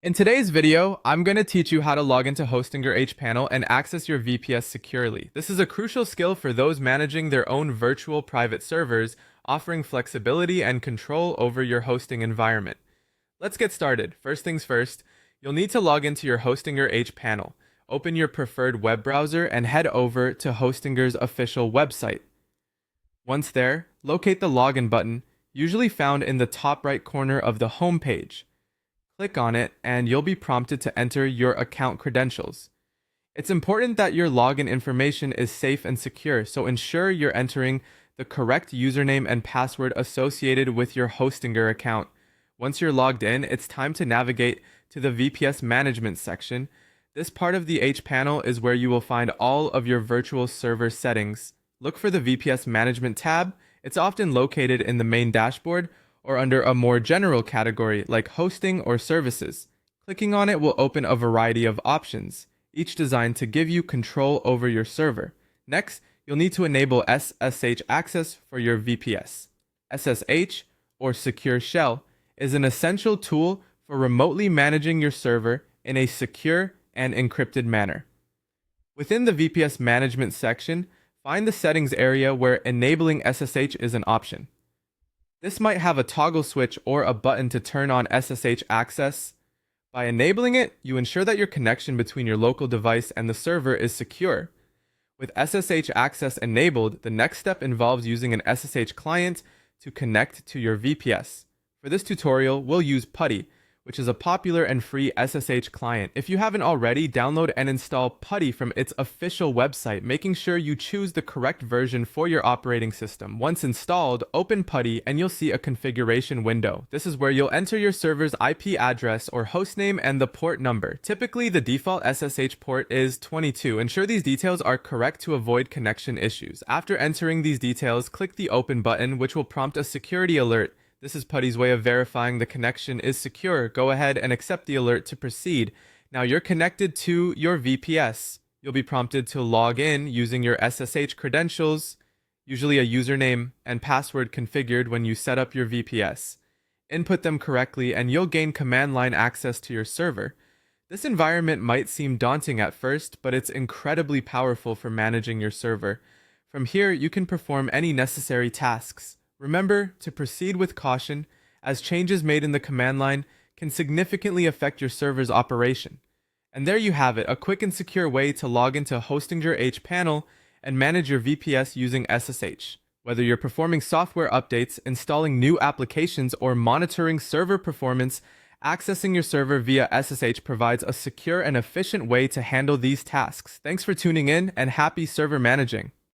In today's video, I'm going to teach you how to log into Hostinger hPanel and access your VPS securely. This is a crucial skill for those managing their own virtual private servers, offering flexibility and control over your hosting environment. Let's get started. First things first, you'll need to log into your Hostinger hPanel. Open your preferred web browser and head over to Hostinger's official website. Once there, locate the login button, usually found in the top right corner of the home page. Click on it and you'll be prompted to enter your account credentials. It's important that your login information is safe and secure, so ensure you're entering the correct username and password associated with your Hostinger account. Once you're logged in, it's time to navigate to the VPS management section. This part of the hPanel is where you will find all of your virtual server settings. Look for the VPS management tab. It's often located in the main dashboard or under a more general category like hosting or services. Clicking on it will open a variety of options, each designed to give you control over your server. Next, you'll need to enable SSH access for your VPS. SSH, or Secure Shell, is an essential tool for remotely managing your server in a secure and encrypted manner. Within the VPS management section, find the settings area where enabling SSH is an option. This might have a toggle switch or a button to turn on SSH access. By enabling it, you ensure that your connection between your local device and the server is secure. With SSH access enabled, the next step involves using an SSH client to connect to your VPS. For this tutorial, we'll use PuTTY, which is a popular and free SSH client. If you haven't already, download and install PuTTY from its official website, making sure you choose the correct version for your operating system. Once installed, open PuTTY and you'll see a configuration window. This is where you'll enter your server's IP address or hostname and the port number. Typically, the default SSH port is 22. Ensure these details are correct to avoid connection issues. After entering these details, click the open button, which will prompt a security alert. This is PuTTY's way of verifying the connection is secure. Go ahead and accept the alert to proceed. Now you're connected to your VPS. You'll be prompted to log in using your SSH credentials, usually a username and password configured when you set up your VPS. Input them correctly and you'll gain command line access to your server. This environment might seem daunting at first, but it's incredibly powerful for managing your server. From here, you can perform any necessary tasks. Remember to proceed with caution, as changes made in the command line can significantly affect your server's operation. And there you have it, a quick and secure way to log into Hostinger hPanel and manage your VPS using SSH. Whether you're performing software updates, installing new applications, or monitoring server performance, accessing your server via SSH provides a secure and efficient way to handle these tasks. Thanks for tuning in and happy server managing.